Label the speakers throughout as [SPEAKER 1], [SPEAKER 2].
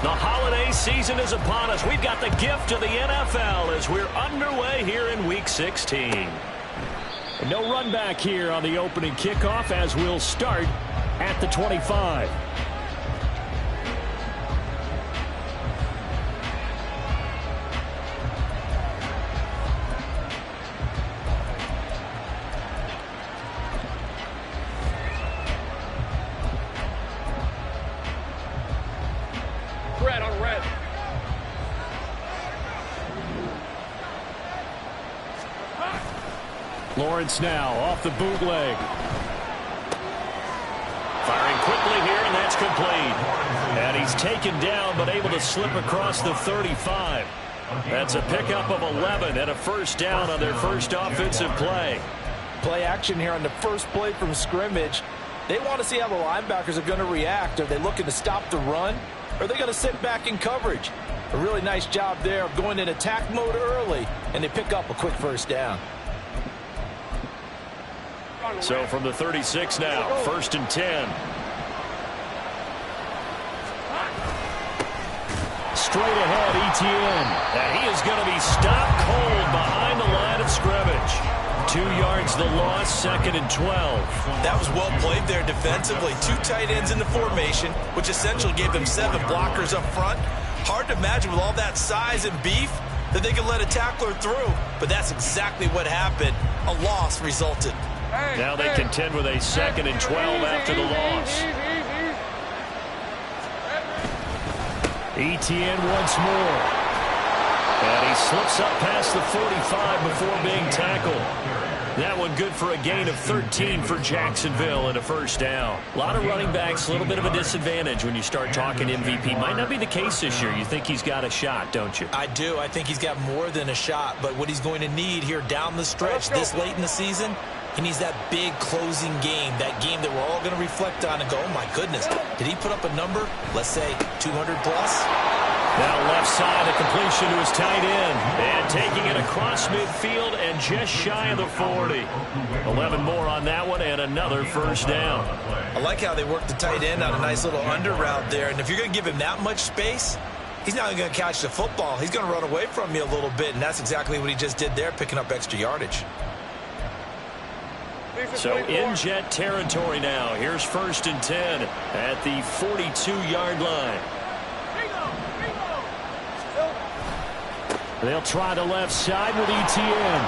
[SPEAKER 1] The holiday season is upon us. We've got the gift of the NFL as we're underway here in Week 16. And no run back here on the opening kickoff as we'll start at the 25.
[SPEAKER 2] Red on red.
[SPEAKER 1] Lawrence now off the bootleg. Firing quickly here, and that's complete. And he's taken down, but able to slip across the 35. That's a pickup of 11 and a first down on their first offensive play.
[SPEAKER 3] Play action here on the first play from scrimmage. They want to see how the linebackers are going to react. Are they looking to stop the run? Or are they going to sit back in coverage? A really nice job there of going in attack mode early, and they pick up a quick first down.
[SPEAKER 1] So from the 36 now, 1st and 10. Straight ahead, Etienne. And he is going to be stopped cold behind the line of scrimmage. 2 yards the loss, 2nd and 12.
[SPEAKER 3] That was well played there defensively. 2 tight ends in the formation, which essentially gave them 7 blockers up front. Hard to imagine with all that size and beef that they could let a tackler through, but that's exactly what happened. A loss resulted.
[SPEAKER 1] Now they contend with a 2nd and 12 after the loss. Etienne once more. And he slips up past the 45 before being tackled. That one good for a gain of 13 for Jacksonville and a first down. A lot of running backs, a little bit of a disadvantage when you start talking MVP. Might not be the case this year. You think he's got a shot, don't you?
[SPEAKER 3] I do. I think he's got more than a shot. But what he's going to need here down the stretch this late in the season, he needs that big closing game, that game that we're all going to reflect on and go, oh, my goodness, did he put up a number, let's say 200 plus?
[SPEAKER 1] Now left side, a completion to his tight end. And taking it across midfield and just shy of the 40. 11 more on that one and another first down.
[SPEAKER 3] I like how they work the tight end on a nice little under route there. And if you're going to give him that much space, he's not going to catch the football. He's going to run away from you a little bit, and that's exactly what he just did there, picking up extra yardage.
[SPEAKER 1] So in jet territory now. Here's 1st and 10 at the 42-yard line. They'll try the left side with Etienne.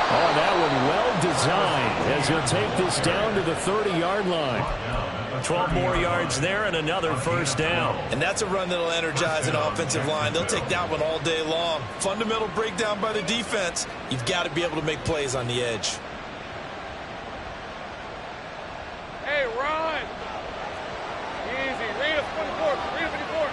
[SPEAKER 1] Oh, that one well designed as he'll take this down to the 30-yard line. 12 more yards there and another first down.
[SPEAKER 3] And that's a run that'll energize an offensive line. They'll take that one all day long. Fundamental breakdown by the defense. You've got to be able to make plays on the edge.
[SPEAKER 2] Hey, run. Easy. Read us 24. Read us 24.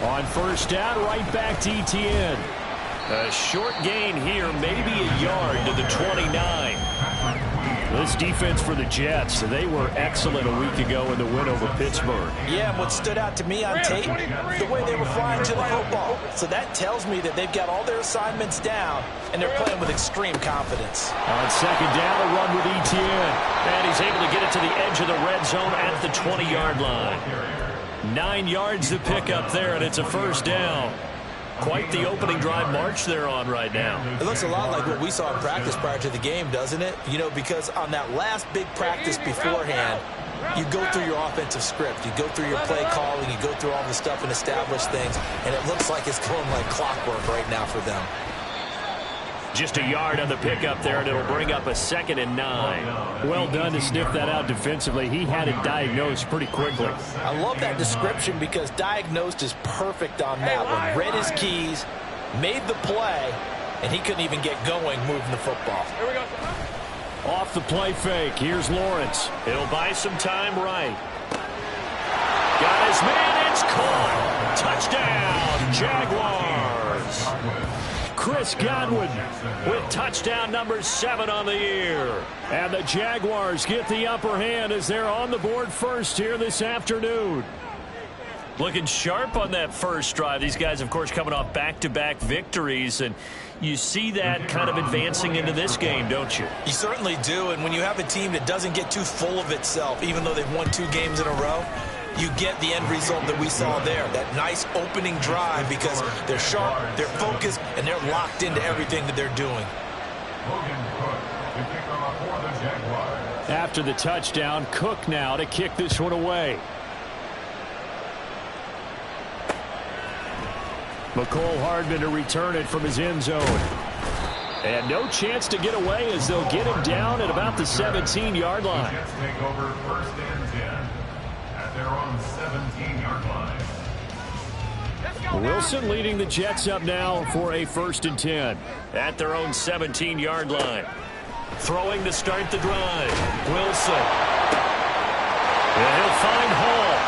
[SPEAKER 1] On first down, right back to Etienne. A short gain here, maybe a yard to the 29. This defense for the Jets, they were excellent a week ago in the win over Pittsburgh.
[SPEAKER 3] Yeah, and what stood out to me on tape, the way they were flying to the football. So that tells me that they've got all their assignments down, and they're playing with extreme confidence.
[SPEAKER 1] On second down, a run with Etienne. And he's able to get it to the edge of the red zone at the 20-yard line. 9 yards to pick up there, and it's a first down. Quite the opening drive march they're on right now.
[SPEAKER 3] It looks a lot like what we saw in practice prior to the game, doesn't it? You know, because on that last big practice beforehand, you go through your offensive script. You go through your play calling. You go through all the stuff and establish things. And it looks like it's going like clockwork right now for them.
[SPEAKER 1] Just a yard on the pickup there, and it'll bring up a 2nd and 9. Well done to sniff that out defensively. He had it diagnosed pretty quickly.
[SPEAKER 3] I love that description because diagnosed is perfect on that one. Read his keys, made the play, and he couldn't even get going moving the football.
[SPEAKER 2] Here we go.
[SPEAKER 1] Off the play fake. Here's Lawrence. He'll buy some time right. Got his man. It's caught. Touchdown, Jaguars. Chris Godwin with touchdown number 7 on the year. And the Jaguars get the upper hand as they're on the board first here this afternoon. Looking sharp on that first drive. These guys, of course, coming off back-to-back victories. And You see that kind of advancing into this game, don't you?
[SPEAKER 3] You certainly do, and when you have a team that doesn't get too full of itself, even though they've won 2 games in a row, you get the end result that we saw there, that nice opening drive, because they're sharp, they're focused, and they're locked into everything that they're doing.
[SPEAKER 1] After the touchdown, Cook now to kick this one away. McCole Hardman to return it from his end zone. And no chance to get away as they'll get him down at about the 17-yard line.
[SPEAKER 4] The Jets take over 1st and 10 at their own 17-yard line.
[SPEAKER 1] Wilson leading the Jets up now for a 1st and 10 at their own 17-yard line. Throwing to start the drive. Wilson. And he'll find Hall.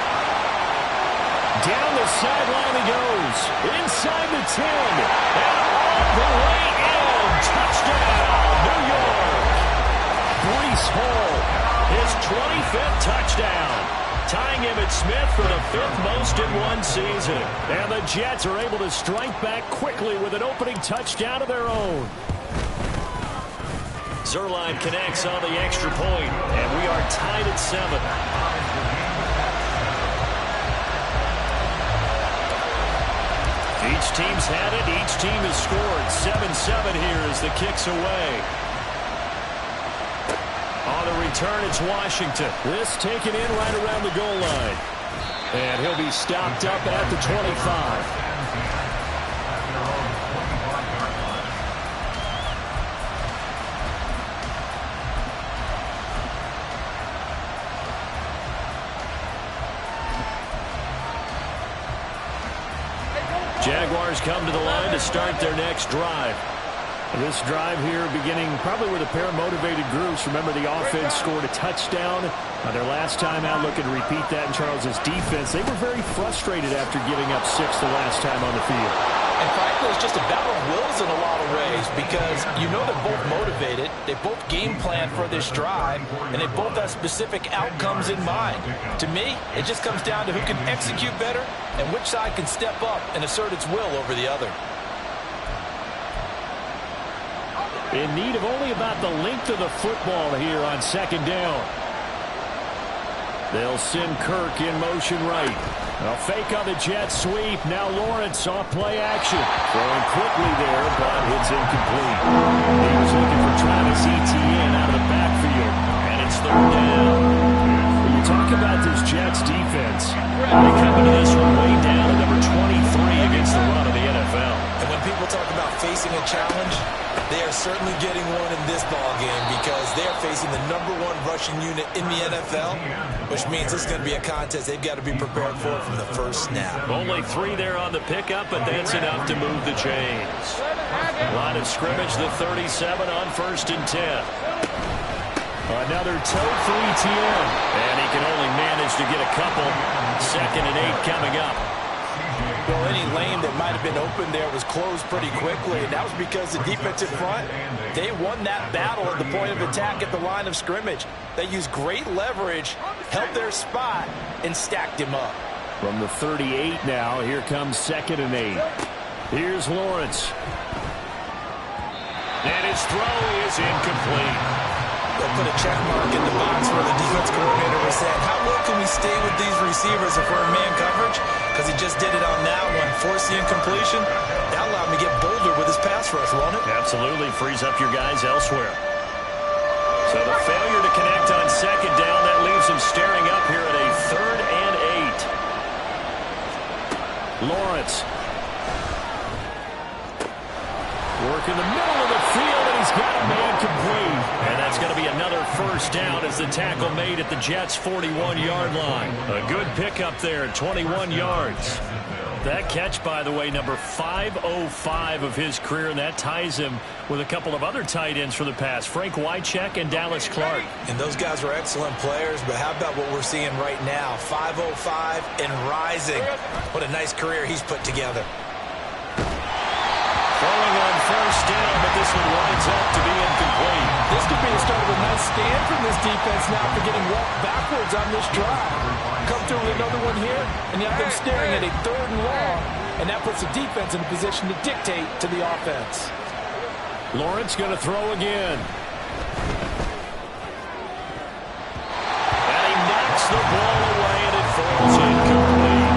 [SPEAKER 1] Down the sideline he goes. Inside the 10. And all the way in. Touchdown, New York. Breece Hall, his 25th touchdown. Tying Emmitt Smith for the 5th most in one season. And the Jets are able to strike back quickly with an opening touchdown of their own. Zerline connects on the extra point, and we are tied at 7. Each team's had it. Each team has scored. 7-7 here as the kick's away. On the return, it's Washington. This taken in right around the goal line. And he'll be stopped up at the 25. Jaguars come to the line to start their next drive. This drive here beginning probably with a pair of motivated groups. Remember, the offense scored a touchdown. Their last time out, looking to repeat that in Charles's defense. They were very frustrated after giving up 6 the last time on the field.
[SPEAKER 3] And frankly, it's just a battle of wills in a lot of ways, because you know they're both motivated, they both game plan for this drive, and they both have specific outcomes in mind. To me, it just comes down to who can execute better and which side can step up and assert its will over the other.
[SPEAKER 1] In need of only about the length of the football here on 2nd down. They'll send Kirk in motion right. A fake on the jet sweep. Now Lawrence off play action. Throwing quickly there, but it's incomplete. He was looking for Travis Etienne out of the backfield, and it's 3rd down. When you talk about this Jets defense, they come into this one way down at number 23 against the run of the NFL.
[SPEAKER 3] And when people talk about facing a challenge, they are certainly getting one in this ballgame, because they're facing the #1 rushing unit in the NFL, which means this is going to be a contest they've got to be prepared for from the first snap.
[SPEAKER 1] Only 3 there on the pickup, but that's enough to move the chains. Line of scrimmage, the 37 on 1st and 10. Another toe for Etienne, and he can only manage to get a couple. 2nd and 8 coming up.
[SPEAKER 3] Well, any lane that might have been open there was closed pretty quickly, and that was because the defensive front, they won that battle at the point of attack at the line of scrimmage. They used great leverage, held their spot, and stacked him up.
[SPEAKER 1] From the 38 now, here comes 2nd and 8. Here's Lawrence. And his throw is incomplete.
[SPEAKER 3] They'll put a check mark in the box where the defense coordinator was saying, how well can we stay with these receivers if we're in man coverage? Because he just did it on that one, forced the incompletion. That allowed him to get bolder with his pass rush, won't it?
[SPEAKER 1] Absolutely, frees up your guys elsewhere. So the failure to connect on 2nd down, that leaves him staring up here at a 3rd and 8. Lawrence. Work in the middle of the field, and he's got a man complete. And that's going to be another 1st down as the tackle made at the Jets' 41-yard line. A good pickup there at 21 yards. That catch, by the way, number 505 of his career, and that ties him with a couple of other tight ends for the past, Frank Wycheck and Dallas Clark.
[SPEAKER 3] And those guys are excellent players, but how about what we're seeing right now? 505 and rising. What a nice career he's put together.
[SPEAKER 1] Throwing on 1st down, but this one winds up to be incomplete.
[SPEAKER 3] This could be the start of a nice stand from this defense now for getting walked backwards on this drive. Come through with another one here, and you have them staring at a 3rd and long, and that puts the defense in a position to dictate to the offense.
[SPEAKER 1] Lawrence going to throw again. And he knocks the ball away, and it falls incomplete.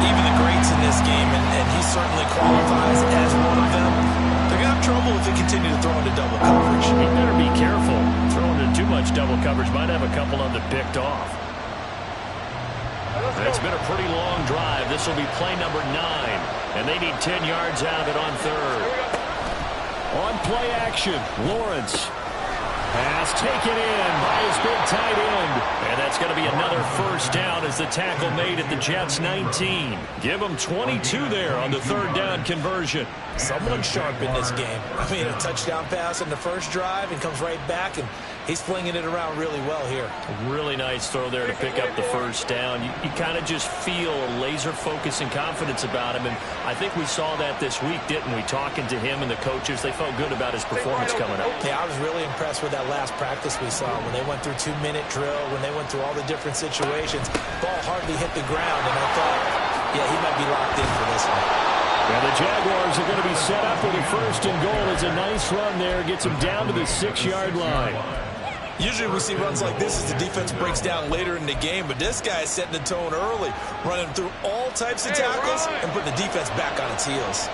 [SPEAKER 3] Even the greats in this game, and he certainly qualifies as one of them, they're going to have trouble if they continue to throw into double coverage.
[SPEAKER 1] He better be careful. Throwing into too much double coverage might have a couple of them picked off. It's been a pretty long drive. This will be play number 9, and they need 10 yards out of it on third. On play action, Lawrence. Pass taken in by his big tight end. And that's going to be another first down as the tackle made at the Jets' 19. Give them 22 there on the third down conversion.
[SPEAKER 3] Someone sharp in this game. I mean, a touchdown pass in the first drive and comes right back, and he's flinging it around really well here.
[SPEAKER 1] A really nice throw there to pick up the first down. You kind of just feel a laser focus and confidence about him, and I think we saw that this week, didn't we? Talking to him and the coaches, they felt good about his performance coming up.
[SPEAKER 3] Yeah, I was really impressed with that last practice we saw when they went through 2-minute drill, when they went through all the different situations. Ball hardly hit the ground, and I thought, yeah, he might be locked in for this one.
[SPEAKER 1] Yeah, the Jaguars are going to be set up with a first and goal. It's a nice run there. Gets them down to the 6-yard line.
[SPEAKER 3] Usually we see runs like this as the defense breaks down later in the game, but this guy is setting the tone early, running through all types of tackles and putting the defense back on its heels.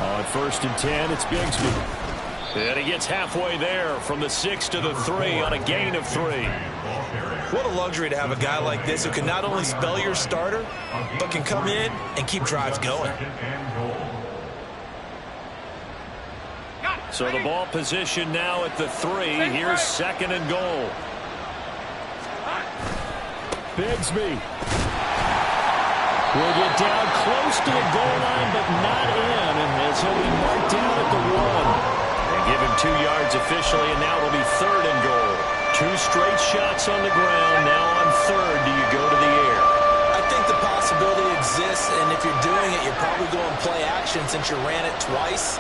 [SPEAKER 1] On first and 10, it's Bigsby. And he gets halfway there from the 6 to the 3 on a gain of 3.
[SPEAKER 3] What a luxury to have a guy like this who can not only spell your starter, but can come in and keep drives going.
[SPEAKER 1] So the ball position now at the 3. Here's second and goal. Bigsby will get down close to the goal line, but not in, and he'll be marked down at the 1. And give him 2 yards officially, and now it'll be third and goal. 2 straight shots on the ground. Now on third, do you go to the air?
[SPEAKER 3] I think the possibility exists, and if you're doing it, you're probably going play action since you ran it twice.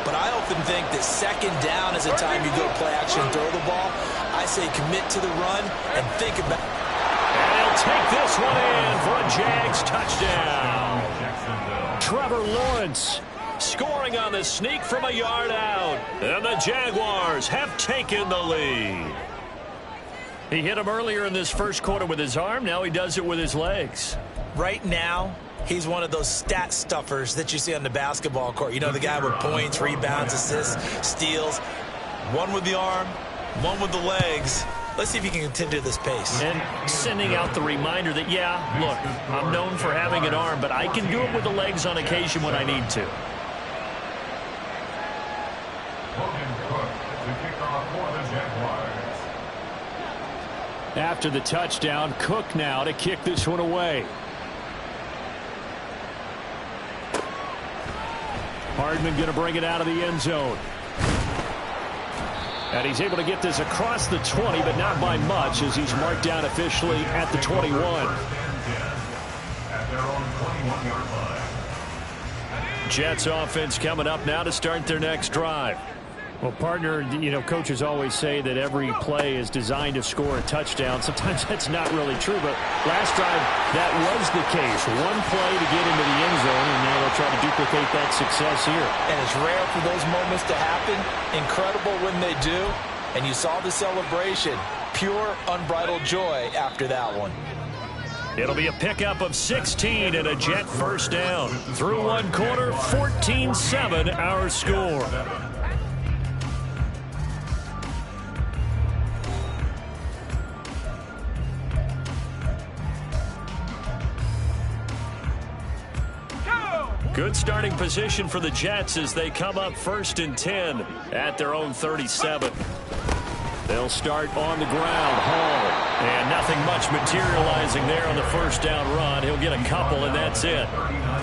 [SPEAKER 3] But I often think that second down is a time you go play action and throw the ball. I say commit to the run and think about it.
[SPEAKER 1] And he'll take this one in for a Jags touchdown. Trevor Lawrence scoring on the sneak from a yard out. And the Jaguars have taken the lead. He hit him earlier in this first quarter with his arm. Now he does it with his legs.
[SPEAKER 3] Right now, he's one of those stat stuffers that you see on the basketball court. You know, the guy with points, rebounds, assists, steals. One with the arm, one with the legs. Let's see if he can continue this pace.
[SPEAKER 1] And sending out the reminder that, yeah, look, I'm known for having an arm, but I can do it with the legs on occasion when I need to. After the touchdown, Cook now to kick this one away. Hardman going to bring it out of the end zone. And he's able to get this across the 20, but not by much, as he's marked down officially at the 21. Jets offense coming up now to start their next drive. Well, partner, you know, coaches always say that every play is designed to score a touchdown. Sometimes that's not really true, but last drive, that was the case. One play to get into the end zone, and now they'll try to duplicate that success here.
[SPEAKER 3] And it's rare for those moments to happen. Incredible when they do. And you saw the celebration. Pure, unbridled joy after that one.
[SPEAKER 1] It'll be a pickup of 16 and a Jet first down. Through one quarter, 14-7 our score. Good starting position for the Jets as they come up first and 10 at their own 37. They'll start on the ground. Hall. And nothing much materializing there on the first down run. He'll get a couple, and that's it.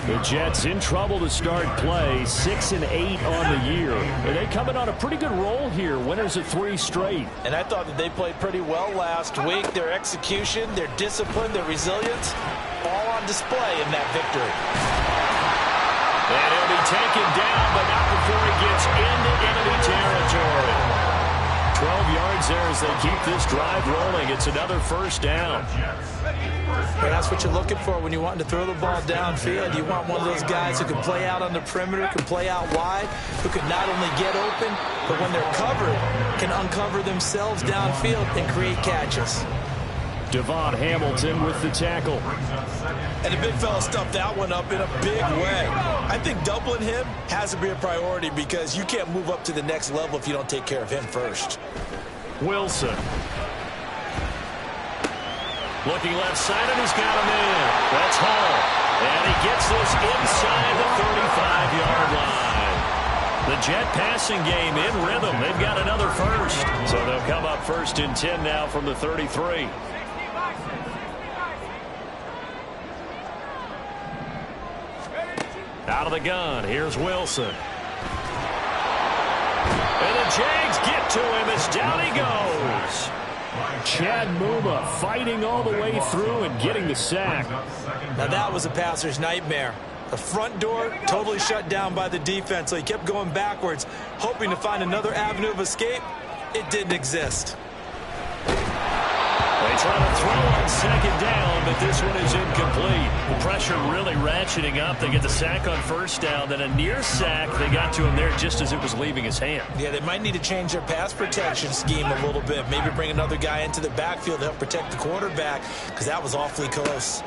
[SPEAKER 1] The Jets in trouble to start play. 6-8 on the year. And they coming on a pretty good roll here. Winners of 3 straight.
[SPEAKER 3] And I thought that they played pretty well last week. Their execution, their discipline, their resilience, all on display in that victory.
[SPEAKER 1] And he'll be taken down, but not before he gets into enemy territory. 12 yards yards there as they keep this drive rolling. It's another first down.
[SPEAKER 3] And that's what you're looking for when you want to throw the ball downfield. You want one of those guys who can play out on the perimeter, can play out wide, who can not only get open, but when they're covered, can uncover themselves downfield and create catches.
[SPEAKER 1] Devon Hamilton with the tackle.
[SPEAKER 3] And the big fella stuffed that one up in a big way. I think doubling him has to be a priority because you can't move up to the next level if you don't take care of him first.
[SPEAKER 1] Wilson. Looking left side, and he's got him in. That's Hall. And he gets this inside the 35-yard line. The Jet passing game in rhythm. They've got another first. So they'll come up 1st and 10 now from the 33. Out of the gun, here's Wilson. And the Jags get to him as down he goes. Chad Muma fighting all the way through and getting the sack.
[SPEAKER 3] Now that was a passer's nightmare. The front door totally shut down by the defense, so he kept going backwards, hoping to find another avenue of escape. It didn't exist.
[SPEAKER 1] They try to throw on 2nd down, but this one is incomplete. The pressure really ratcheting up. They get the sack on 1st down, then a near sack. They got to him there just as it was leaving his hand.
[SPEAKER 3] Yeah, they might need to change their pass protection scheme a little bit. Maybe bring another guy into the backfield to help protect the quarterback, because that was awfully close.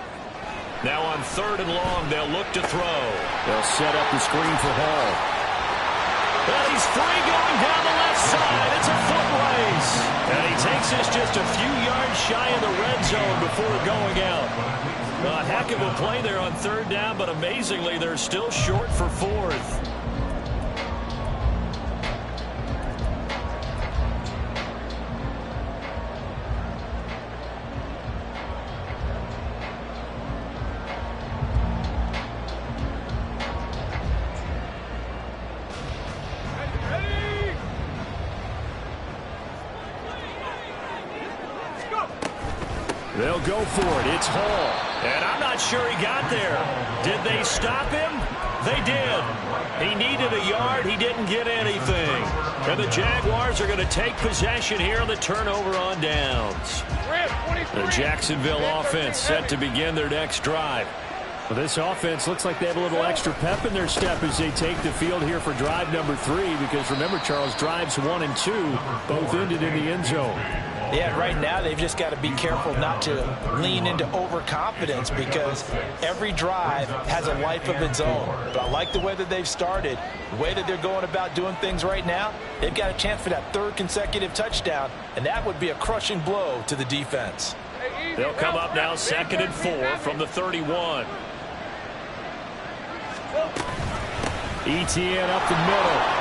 [SPEAKER 1] Now on 3rd and long, they'll look to throw. They'll set up the screen for Hall. And he's free going down the left side. It's a foot race. And he takes this just a few yards shy of the red zone before going out. A heck of a play there on 3rd down, but amazingly, they're still short for 4th. They'll go for it. It's Hall. And I'm not sure he got there. Did they stop him? They did. He needed a yard. He didn't get anything. And the Jaguars are going to take possession here on the turnover on downs. The Jacksonville offense set to begin their next drive. Well, this offense looks like they have a little extra pep in their step as they take the field here for drive number 3. Because remember, Charles, drives 1 and 2 both ended in the end zone.
[SPEAKER 3] Yeah, right now they've just got to be careful not to lean into overconfidence because every drive has a life of its own. But I like the way that they've started, the way that they're going about doing things right now. They've got a chance for that 3rd consecutive touchdown, and that would be a crushing blow to the defense.
[SPEAKER 1] They'll come up now 2nd and 4 from the 31. ETN up the middle.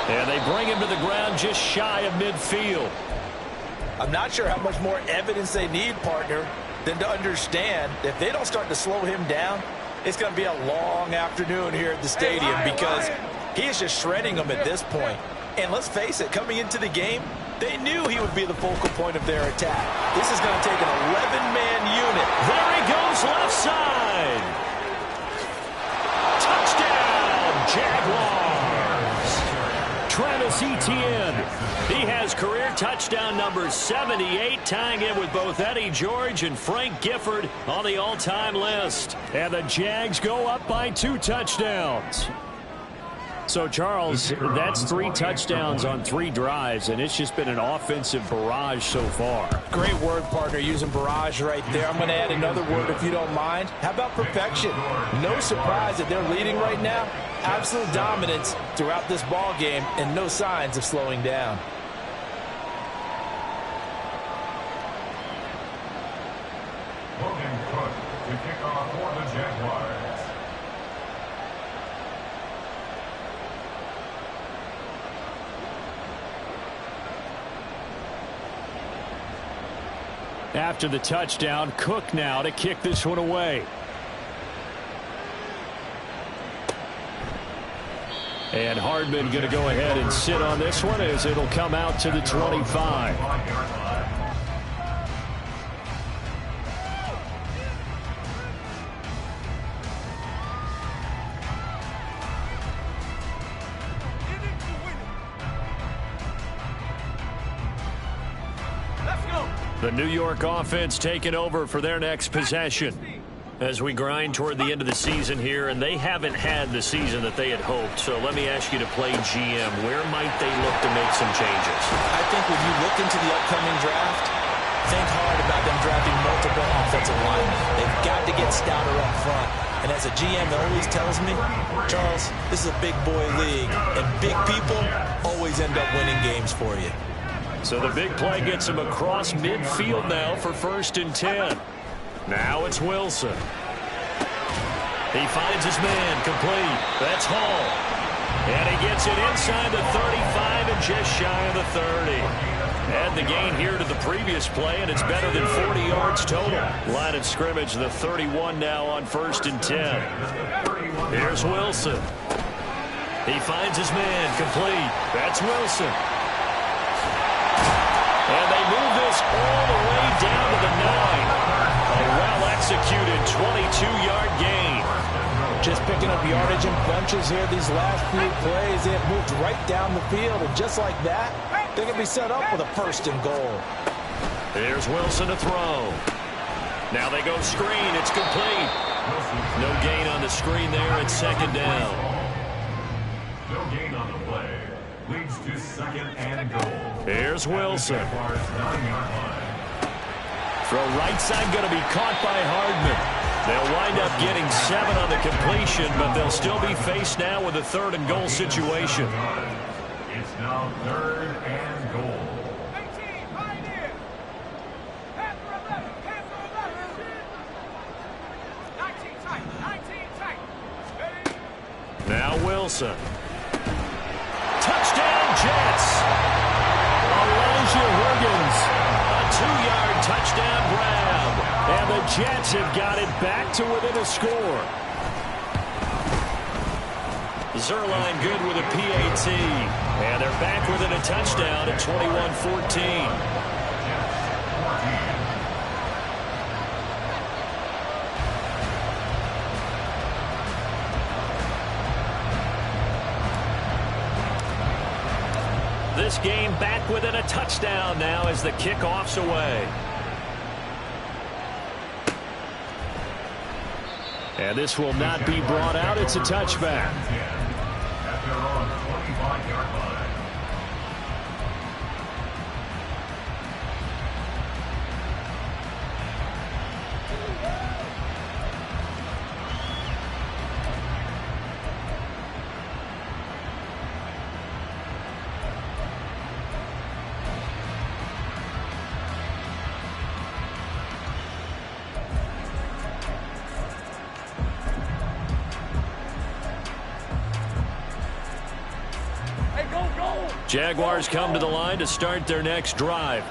[SPEAKER 1] And they bring him to the ground just shy of midfield.
[SPEAKER 3] I'm not sure how much more evidence they need, partner, than to understand that if they don't start to slow him down, it's going to be a long afternoon here at the stadium because he is just shredding them at this point. And let's face it, coming into the game, they knew he would be the focal point of their attack. This is going to take an 11-man unit.
[SPEAKER 1] There he goes left side. Touchdown, Jaguars. Travis Etienne. He has career touchdown number 78, tying in with both Eddie George and Frank Gifford on the all-time list. And the Jags go up by 2 touchdowns. So, Charles, that's 3 touchdowns on 3 drives, and it's just been an offensive barrage so far.
[SPEAKER 3] Great word, partner, using barrage right there. I'm going to add another word if you don't mind. How about perfection? No surprise that they're leading right now. Absolute dominance throughout this ball game and no signs of slowing down.
[SPEAKER 4] Logan Cook to kick off for the Jaguars.
[SPEAKER 1] After the touchdown, Cook now to kick this one away. And Hardman going to go ahead and sit on this one as it'll come out to the 25. The New York offense taking over for their next possession as we grind toward the end of the season here, and they haven't had the season that they had hoped. So let me ask you to play GM. Where might they look to make some changes?
[SPEAKER 3] I think when you look into the upcoming draft, think hard about them drafting multiple offensive linemen. They've got to get stouter up front. And as a GM that always tells me, Charles, this is a big boy league, and big people always end up winning games for you.
[SPEAKER 1] So the big play gets him across midfield now for 1st and 10. Now it's Wilson. He finds his man complete. That's Hall. And he gets it inside the 35 and just shy of the 30. Add the gain here to the previous play, and it's better than 40 yards total. Line of scrimmage, the 31 now on 1st and 10. Here's Wilson. He finds his man complete. That's Wilson. And they move this all the way down to the 9. A well-executed 22-yard gain.
[SPEAKER 3] Just picking up yardage in bunches here these last few plays. They have moved right down the field, and just like that, they can be set up with a 1st and goal.
[SPEAKER 1] Here's Wilson to throw. Now they go screen. It's complete. No gain on the screen there. It's 2nd down.
[SPEAKER 4] No gain on the play. Leads to 2nd and goal.
[SPEAKER 1] Here's Wilson.
[SPEAKER 4] 9-yard line.
[SPEAKER 1] Throw right side going to be caught by Hardman. They'll wind up getting 7 on the completion, but they'll still be faced now with a 3rd and goal situation.
[SPEAKER 4] It's now 3rd and goal.
[SPEAKER 1] Now Wilson. Touchdown Jets. Elijah Higgins. A 2-yard touchdown grab. And the Jets have got it back to within a score. Zerline good with a PAT. And they're back within a touchdown at 21-14. This game back within a touchdown now as the kickoff's away. And this will not be brought out. It's a touchback.
[SPEAKER 4] At their own 25-yard line.
[SPEAKER 1] Jaguars come to the line to start their next drive.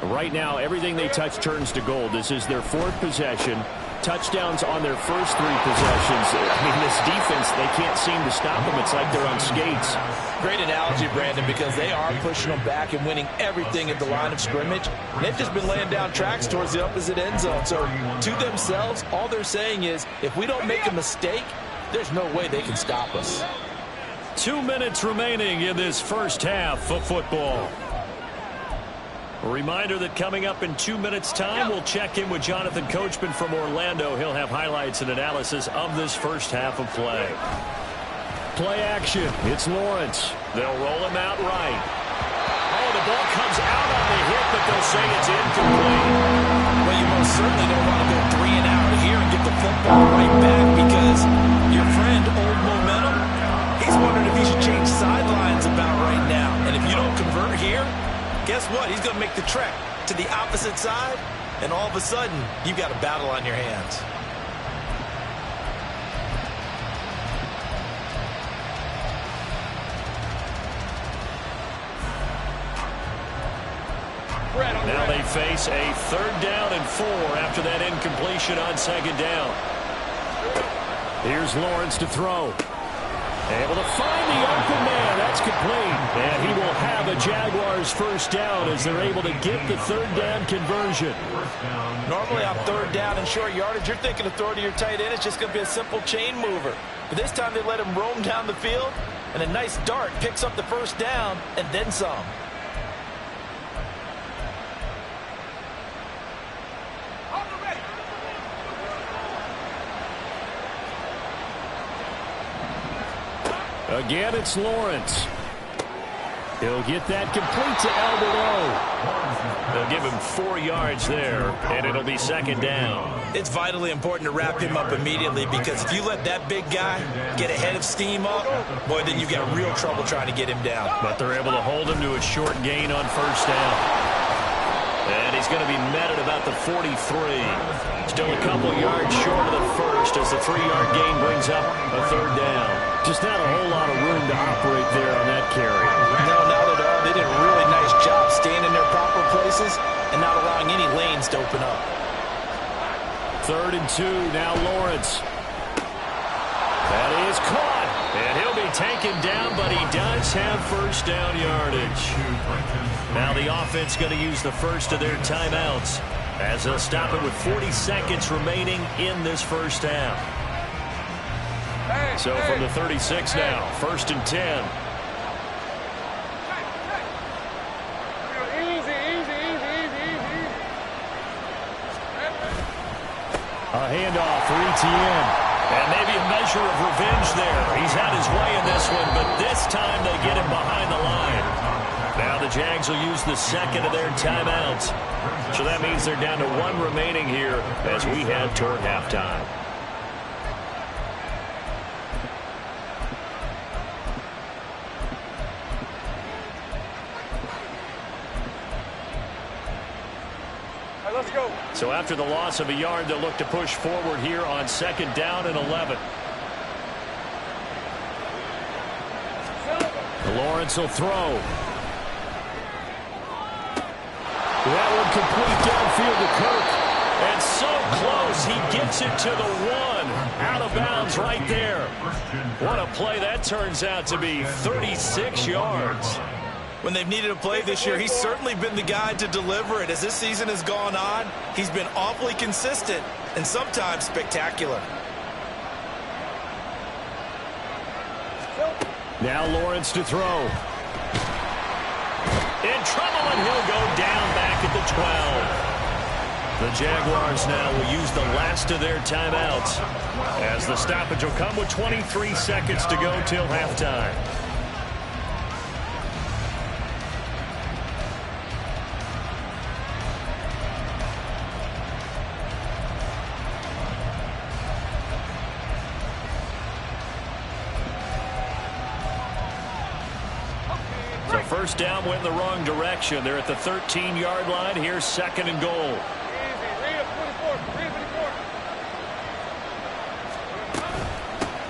[SPEAKER 1] Right now, everything they touch turns to gold. This is their 4th possession. Touchdowns on their first 3 possessions. I mean, this defense, they can't seem to stop them. It's like they're on skates.
[SPEAKER 3] Great analogy, Brandon, because they are pushing them back and winning everything at the line of scrimmage. They've just been laying down tracks towards the opposite end zone. So to themselves, all they're saying is, if we don't make a mistake, there's no way they can stop us.
[SPEAKER 1] 2 minutes remaining in this first half of football. A reminder that coming up in 2 minutes' time, we'll check in with Jonathan Coachman from Orlando. He'll have highlights and analysis of this first half of play. Play action. It's Lawrence. They'll roll him out right. Oh, the ball comes out on the hit, but they'll say it's incomplete.
[SPEAKER 3] Well, you most certainly don't want to go 3 and out here and get the football right back, because your friend, Old Momentum, he's wondering if he should change sidelines about right now. And if you don't convert here, guess what? He's going to make the trek to the opposite side, and all of a sudden, you've got a battle on your hands.
[SPEAKER 1] Now they face a 3rd down and 4 after that incompletion on 2nd down. Here's Lawrence to throw. Able to find the open man. That's complete. And he will have a Jaguars 1st down as they're able to get the 3rd down conversion.
[SPEAKER 3] Normally on 3rd down and short yardage, you're thinking of throwing to your tight end. It's just going to be a simple chain mover. But this time they let him roam down the field, and a nice dart picks up the 1st down and then some.
[SPEAKER 1] Again, it's Lawrence. He'll get that complete to Alberto. They'll give him 4 yards there, and it'll be second down.
[SPEAKER 3] It's vitally important to wrap him up immediately, because if you let that big guy get a head of steam up, boy, then you've got real trouble trying to get him down.
[SPEAKER 1] But they're able to hold him to a short gain on first down. And he's going to be met at about the 43. Still a couple yards short of the first as the 3-yard gain brings up a third down. Just not a whole lot of room to operate there on that carry.
[SPEAKER 3] No, not at all. They did a really nice job staying in their proper places and not allowing any lanes to open up.
[SPEAKER 1] 3rd and 2, now Lawrence. That is caught, and he'll be taken down, but he does have first down yardage. Now the offense going to use the first of their timeouts as they'll stop it with 40 seconds remaining in this first half. So from the 36 now, 1st and 10. A handoff for ETN. And maybe a measure of revenge there. He's had his way in this one, but this time they get him behind the line. Now the Jags will use the second of their timeouts. So that means they're down to 1 remaining here as we head toward halftime.
[SPEAKER 2] Let's go.
[SPEAKER 1] So after the loss of a yard, they'll look to push forward here on 2nd down and 11. Lawrence will throw. That one complete downfield to Kirk. And so close, he gets it to the 1. Out of bounds right there. What a play that turns out to be. 36 yards.
[SPEAKER 3] When they've needed a play this year, he's certainly been the guy to deliver it. As this season has gone on, he's been awfully consistent and sometimes spectacular.
[SPEAKER 1] Now Lawrence to throw. In trouble, and he'll go down back at the 12. The Jaguars now will use the last of their timeouts as the stoppage will come with 23 seconds to go till halftime. So first down went in the wrong direction. They're at the 13-yard line. Here's 2nd and goal.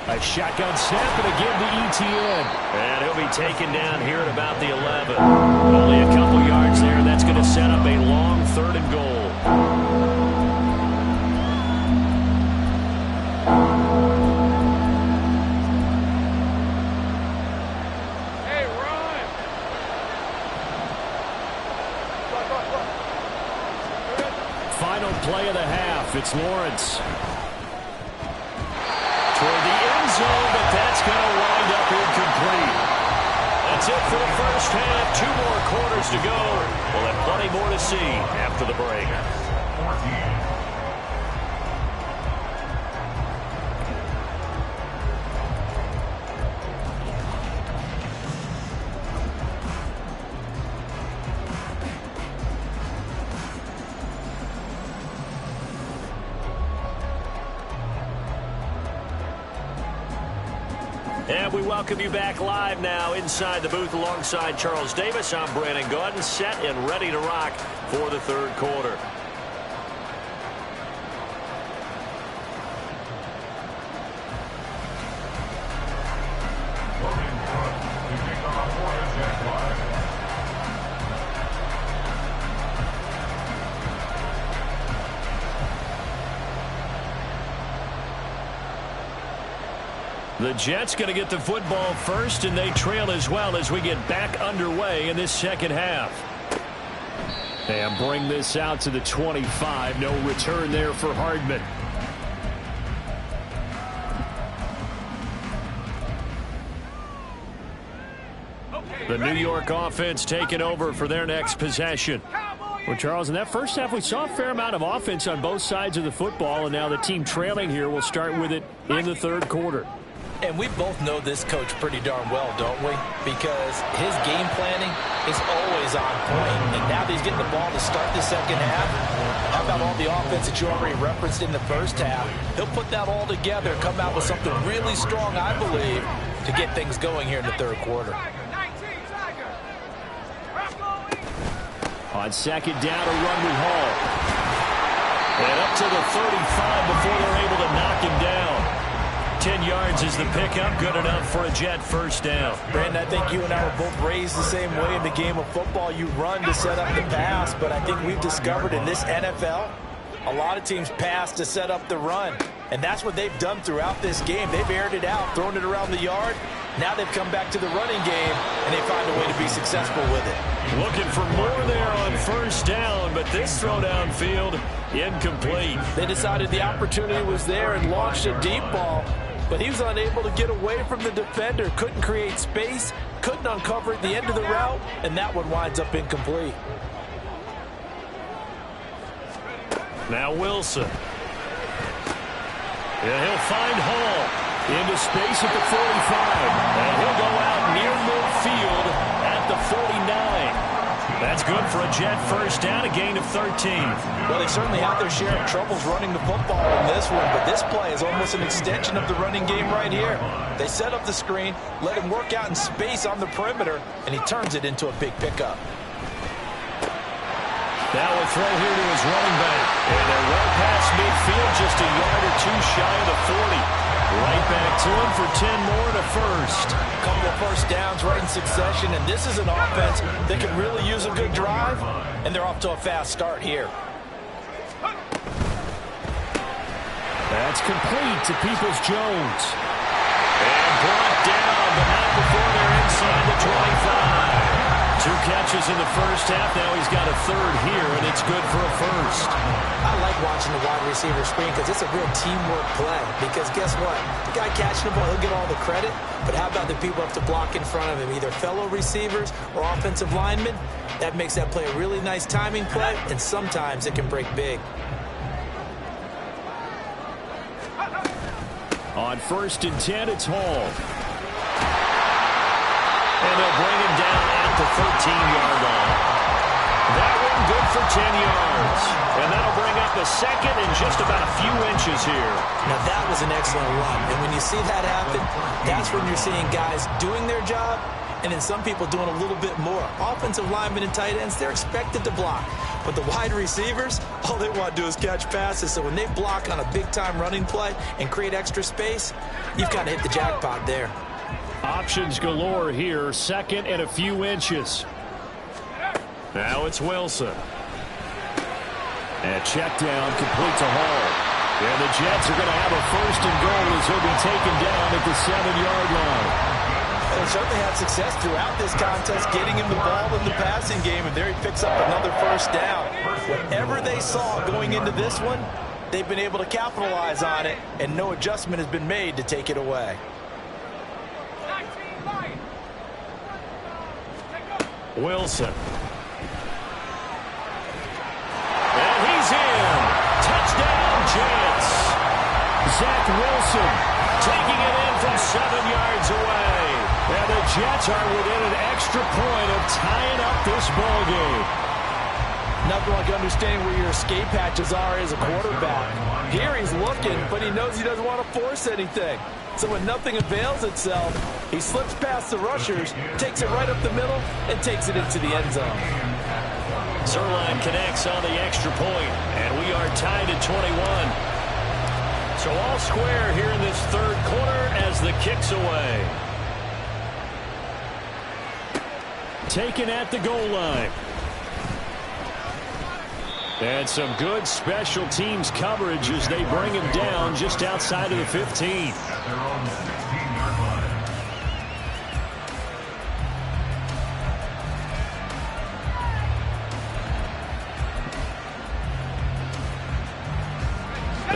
[SPEAKER 1] A shotgun snap and again to ETN. And he'll be taken down here at about the 11. Only a couple yards there, and that's going to set up a long 3rd and goal. Final play of the half. It's Lawrence. Toward the end zone, but that's going to wind up incomplete. That's it for the first half. 2 more quarters to go. We'll have plenty more to see after the break. And we welcome you back live now inside the booth alongside Charles Davis. I'm Brandon Gaudin, set and ready to rock for the 3rd quarter. The Jets going to get the football first, and they trail as well as we get back underway in this second half. And bring this out to the 25. No return there for Hardman. The New York offense taking over for their next possession. Well, Charles, in that first half, we saw a fair amount of offense on both sides of the football, and now the team trailing here will start with it in the 3rd quarter.
[SPEAKER 3] And we both know this coach pretty darn well, don't we? Because his game planning is always on point. And now that he's getting the ball to start the second half, how about all the offense that you already referenced in the first half? He'll put that all together, come out with something really strong, I believe, to get things going here in the third quarter.
[SPEAKER 1] On second down, a run with Hall. And up to the 35 before they're able to knock him down. 10 yards is the pickup, good enough for a Jet first down.
[SPEAKER 3] Brandon, I think you and I were both raised the same way in the game of football. You run to set up the pass, but I think we've discovered in this NFL, a lot of teams pass to set up the run. And that's what they've done throughout this game. They've aired it out, thrown it around the yard. Now they've come back to the running game, and they find a way to be successful with it.
[SPEAKER 1] Looking for more there on first down, but this throw downfield, incomplete.
[SPEAKER 3] They decided the opportunity was there and launched a deep ball, but he was unable to get away from the defender, couldn't create space, couldn't uncover at the end of the route, and that one winds up incomplete.
[SPEAKER 1] Now Wilson. And he'll find Hall into space at the 45. And he'll go out near midfield at the 49. That's good for a Jet first down, a gain of 13.
[SPEAKER 3] Well, they certainly had their share of troubles running the football in this one, but this play is almost an extension of the running game right here. They set up the screen, let him work out in space on the perimeter, and he turns it into a big pickup.
[SPEAKER 1] Now a throw here to his running back. And they're well past midfield, just a yard or two shy of the 40. Right back to him for 10 more to first.
[SPEAKER 3] A couple of first downs right in succession, and this is an offense that can really use a good drive, and they're off to a fast start here.
[SPEAKER 1] That's complete to Peoples-Jones. And brought down, but not before they're inside the 25. 2 catches in the first half. Now he's got a third here, and it's good for a first.
[SPEAKER 3] I like watching the wide receiver screen because it's a real teamwork play. Because guess what? The guy catching the ball, he'll get all the credit. But how about the people up to block in front of him, either fellow receivers or offensive linemen? That makes that play a really nice timing play, and sometimes it can break big.
[SPEAKER 1] On first and 10, it's Hall. And they'll bring him down at the 13-yard line. That one good for 10 yards. And that'll bring up the second in just about a few inches here.
[SPEAKER 3] Now that was an excellent run. And when you see that happen, that's when you're seeing guys doing their job and then some people doing a little bit more. Offensive linemen and tight ends, they're expected to block. But the wide receivers, all they want to do is catch passes. So when they block on a big-time running play and create extra space, you've kind of hit the jackpot there.
[SPEAKER 1] Options galore here, second and a few inches. Now it's Wilson. And check down, complete to Hall. And the Jets are going to have a first and goal as he'll be taken down at the 7-yard line.
[SPEAKER 3] They certainly had success throughout this contest, getting him the ball in the passing game, and there he picks up another first down. Whatever they saw going into this one, they've been able to capitalize on it, and no adjustment has been made to take it away.
[SPEAKER 1] Wilson. And he's in. Touchdown, Jets. Zach Wilson taking it in from 7 yards away. And the Jets are within an extra point of tying up this ball game.
[SPEAKER 3] Nothing like understanding where your escape hatches are as a quarterback. Here he's looking, but he knows he doesn't want to force anything. So when nothing avails itself, he slips past the rushers, takes it right up the middle, and takes it into the end zone.
[SPEAKER 1] Zerline connects on the extra point, and we are tied at 21. So all square here in this third quarter as the kick's away. Taken at the goal line. And some good special teams coverage as they bring him down just outside of the 15.
[SPEAKER 4] They're on the 16-yard line.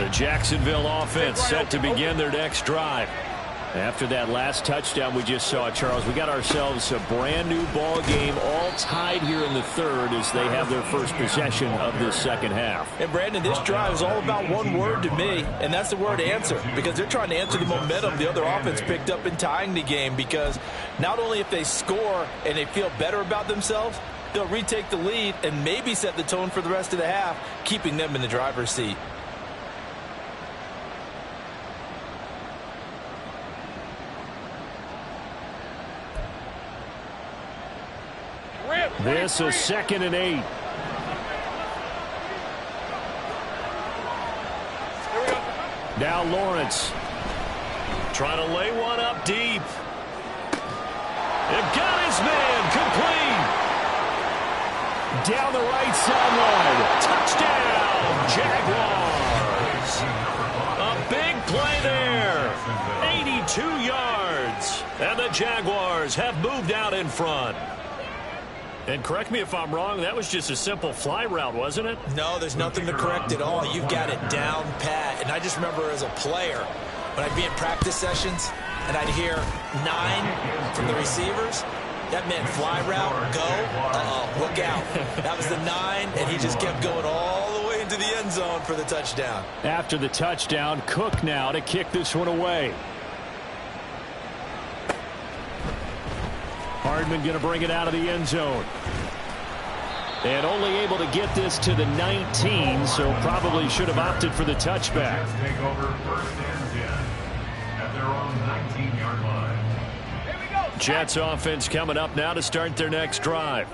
[SPEAKER 1] The Jacksonville offense set to begin their next drive. After that last touchdown we just saw, Charles, we got ourselves a brand new ball game, all tied here in the third as they have their first possession of this second half.
[SPEAKER 3] And Brandon, this drive is all about one word to me, and that's the word answer, because they're trying to answer the momentum the other offense picked up in tying the game, because not only if they score and they feel better about themselves, they'll retake the lead and maybe set the tone for the rest of the half, keeping them in the driver's seat.
[SPEAKER 1] This is 2nd and 8. Now Lawrence trying to lay one up deep. They've got his man complete. Down the right sideline. Touchdown, Jaguars. A big play there. 82 yards. And the Jaguars have moved out in front. And correct me if I'm wrong, that was just a simple fly route, wasn't it?
[SPEAKER 3] No, there's nothing to correct at all. You've got it down pat. And I just remember as a player, when I'd be in practice sessions and I'd hear 9 from the receivers, that meant fly route, go, look out. That was the 9, and he just kept going all the way into the end zone for the touchdown.
[SPEAKER 1] After the touchdown, Cook now to kick this one away. Hardman going to bring it out of the end zone. And only able to get this to the 19, so probably should have opted for the touchback.
[SPEAKER 4] Take over 1st and 10 at their own 19-yard line.
[SPEAKER 1] Jets offense coming up now to start their next drive.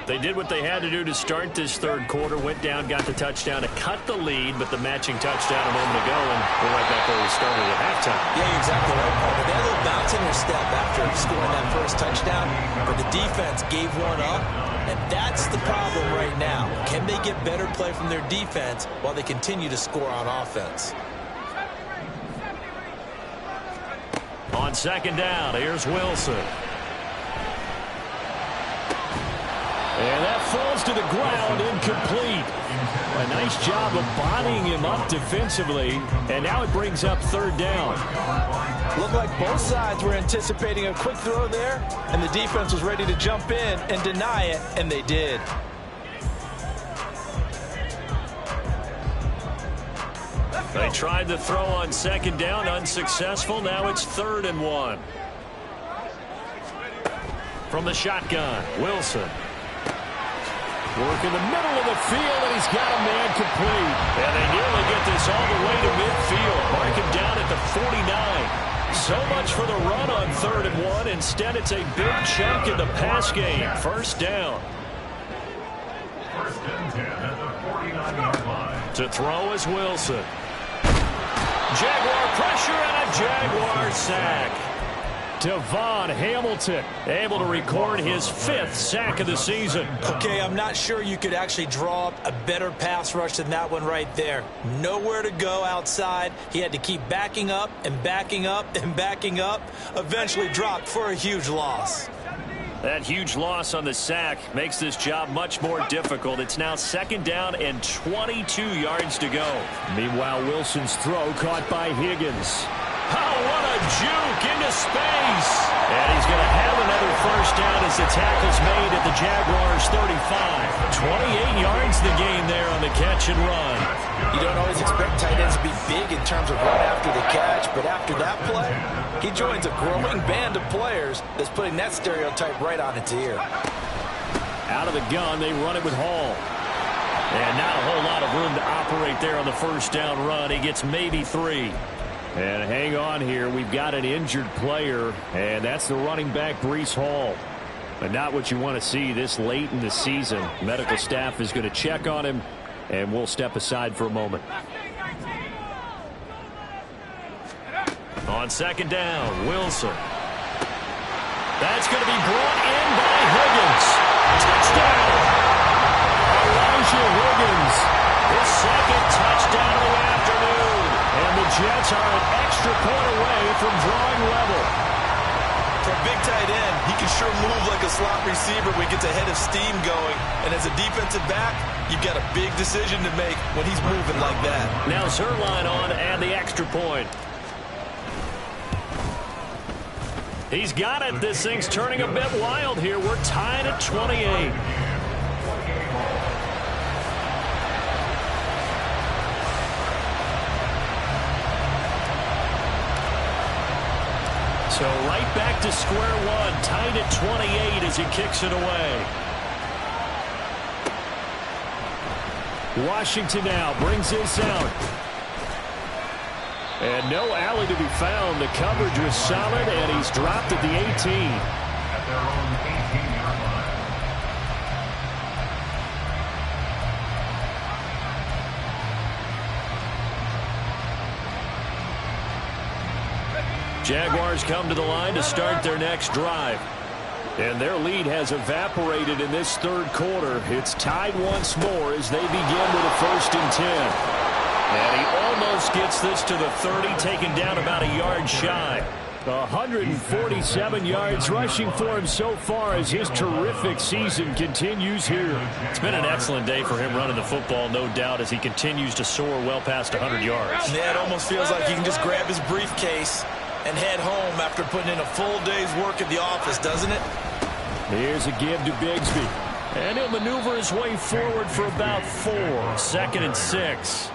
[SPEAKER 1] They did what they had to do to start this third quarter, went down, got the touchdown to cut the lead, but the matching touchdown a moment ago, and we're right back where we started at halftime.
[SPEAKER 3] Yeah, you're exactly right, Paul. They had a little bounce in their step after scoring that first touchdown, but the defense gave one up, and that's the problem right now. Can they get better play from their defense while they continue to score on offense?
[SPEAKER 1] On 2nd down, here's Wilson. And that falls to the ground, incomplete. A nice job of bodying him up defensively, and now it brings up 3rd down.
[SPEAKER 3] Looked like both sides were anticipating a quick throw there, and the defense was ready to jump in and deny it, and they did.
[SPEAKER 1] They tried the throw on 2nd down, unsuccessful. Now it's 3rd and 1. From the shotgun, Wilson. Work in the middle of the field, and he's got a man complete. And they nearly get this all the way to midfield. Mark him down at the 49. So much for the run on 3rd and 1. Instead, it's a big chunk in the pass game. 1st down.
[SPEAKER 4] 1st and 10 at the 49-yard line.
[SPEAKER 1] To throw is Wilson. Jaguar pressure and a Jaguar sack. Devon Hamilton able to record his 5th sack of the season.
[SPEAKER 3] Okay, I'm not sure you could actually draw up a better pass rush than that one right there. Nowhere to go outside. He had to keep backing up and backing up and backing up. Eventually dropped for a huge loss.
[SPEAKER 1] That huge loss on the sack makes this job much more difficult. It's now 2nd down and 22 yards to go. Meanwhile, Wilson's throw caught by Higgins. Oh, what a juke into space. And he's going to have another 1st down as the tackle's made at the Jaguars' 35. 28 yards the gain there on the catch and run.
[SPEAKER 3] You don't always expect tight ends to be big in terms of run after the catch, but after that play, he joins a growing band of players that's putting that stereotype right on its ear.
[SPEAKER 1] Out of the gun, they run it with Hall. And not a whole lot of room to operate there on the 1st down run. He gets maybe 3. And hang on here. We've got an injured player, and that's the running back, Breece Hall. But not what you want to see this late in the season. Medical staff is going to check on him, and we'll step aside for a moment. On 2nd down, Wilson. That's going to be brought in by Higgins. Touchdown! Elijah Higgins. His 2nd touchdown of the afternoon. And the Jets are an extra point away from drawing level.
[SPEAKER 3] For a big tight end, he can sure move like a slot receiver when he gets a head of steam going. And as a defensive back, you've got a big decision to make when he's moving like that.
[SPEAKER 1] Now Zerline on and the extra point. He's got it. This thing's turning a bit wild here. We're tied at 28. So right back to square one, tied at 28 as he kicks it away. Washington now brings this out. And no alley to be found. The coverage was solid, and he's dropped at the 18.
[SPEAKER 4] At their own 18-yard line.
[SPEAKER 1] Jaguars come to the line to start their next drive. And their lead has evaporated in this third quarter. It's tied once more as they begin with a 1st and 10. And he almost gets this to the 30, taken down about a yard shy. 147 yards rushing for him so far as his terrific season continues here.
[SPEAKER 2] It's been an excellent day for him running the football, no doubt, as he continues to soar well past 100 yards.
[SPEAKER 3] Yeah, it almost feels like he can just grab his briefcase and head home after putting in a full day's work at the office, doesn't it?
[SPEAKER 1] Here's a give to Bigsby. And he'll maneuver his way forward for about 4. 2nd and 6.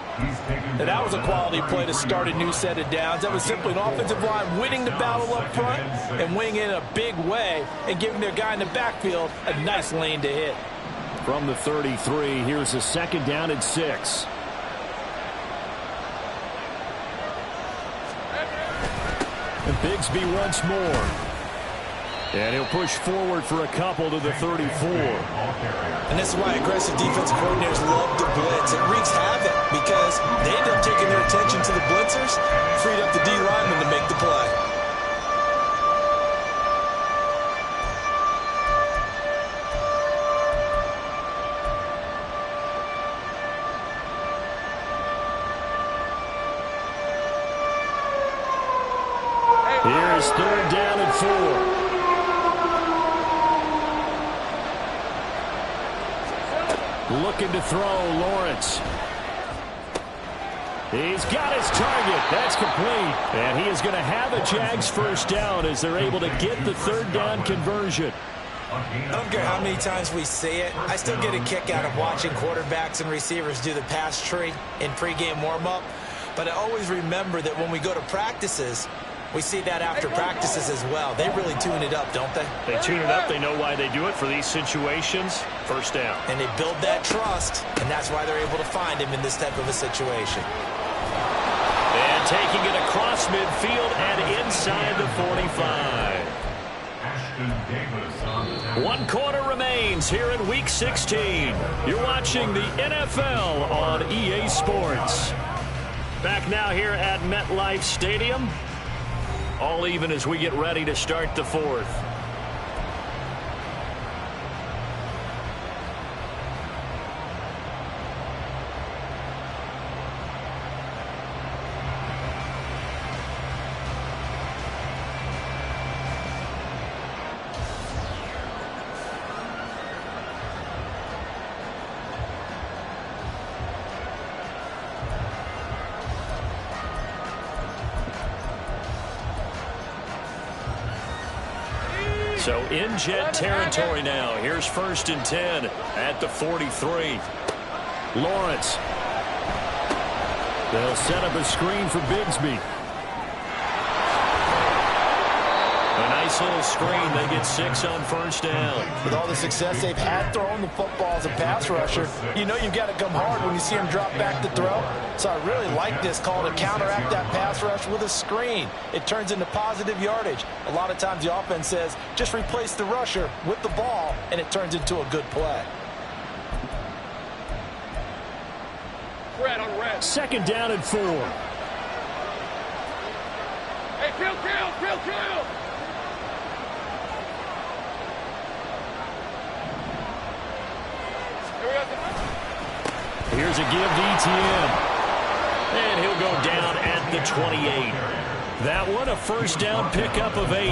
[SPEAKER 3] And that was a quality play to start a new set of downs. That was simply an offensive line winning the battle up front and winning it in a big way and giving their guy in the backfield a nice lane to hit.
[SPEAKER 1] From the 33, here's a 2nd down and 6. And Bigsby once more. And he'll push forward for a couple to the 34.
[SPEAKER 3] And this is why aggressive defensive coordinators love to blitz. It wreaks havoc because they end up taking their attention to the blitzers, freed up the D lineman to make the play.
[SPEAKER 1] Here's 3rd down and 4. Looking to throw, Lawrence. He's got his target. That's complete. And he is going to have a Jags 1st down as they're able to get the 3rd down conversion.
[SPEAKER 3] I don't care how many times we say it, I still get a kick out of watching quarterbacks and receivers do the pass tree in pregame warm-up. But I always remember that when we go to practices, we see that after practices as well. They really tune it up, don't they?
[SPEAKER 2] They tune it up. They know why they do it for these situations. 1st down.
[SPEAKER 3] And they build that trust, and that's why they're able to find him in this type of a situation.
[SPEAKER 1] And taking it across midfield and inside the 45.
[SPEAKER 4] Ashton Davis on the tackle.
[SPEAKER 1] 1 quarter remains here in Week 16. You're watching the NFL on EA Sports. Back now here at MetLife Stadium. All even as we get ready to start the 4th. So in Jet territory now. Here's 1st and 10 at the 43. Lawrence. They'll set up a screen for Bigsby. A nice little screen. They get 6 on 1st down.
[SPEAKER 3] With all the success they've had throwing the football as a pass rusher, you know you've got to come hard when you see him drop back to throw. So I really like this call to counteract that pass rush with a screen. It turns into positive yardage. A lot of times the offense says, just replace the rusher with the ball, and it turns into a good play.
[SPEAKER 2] Red on red.
[SPEAKER 1] 2nd down and 4.
[SPEAKER 2] Hey, kill.
[SPEAKER 1] Here's a give to ETN. And he'll go down at the 28. That one a 1st down pickup of 8.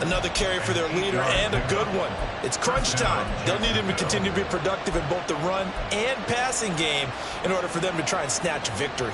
[SPEAKER 3] Another carry for their leader and a good one. It's crunch time. They'll need him to continue to be productive in both the run and passing game in order for them to try and snatch victory.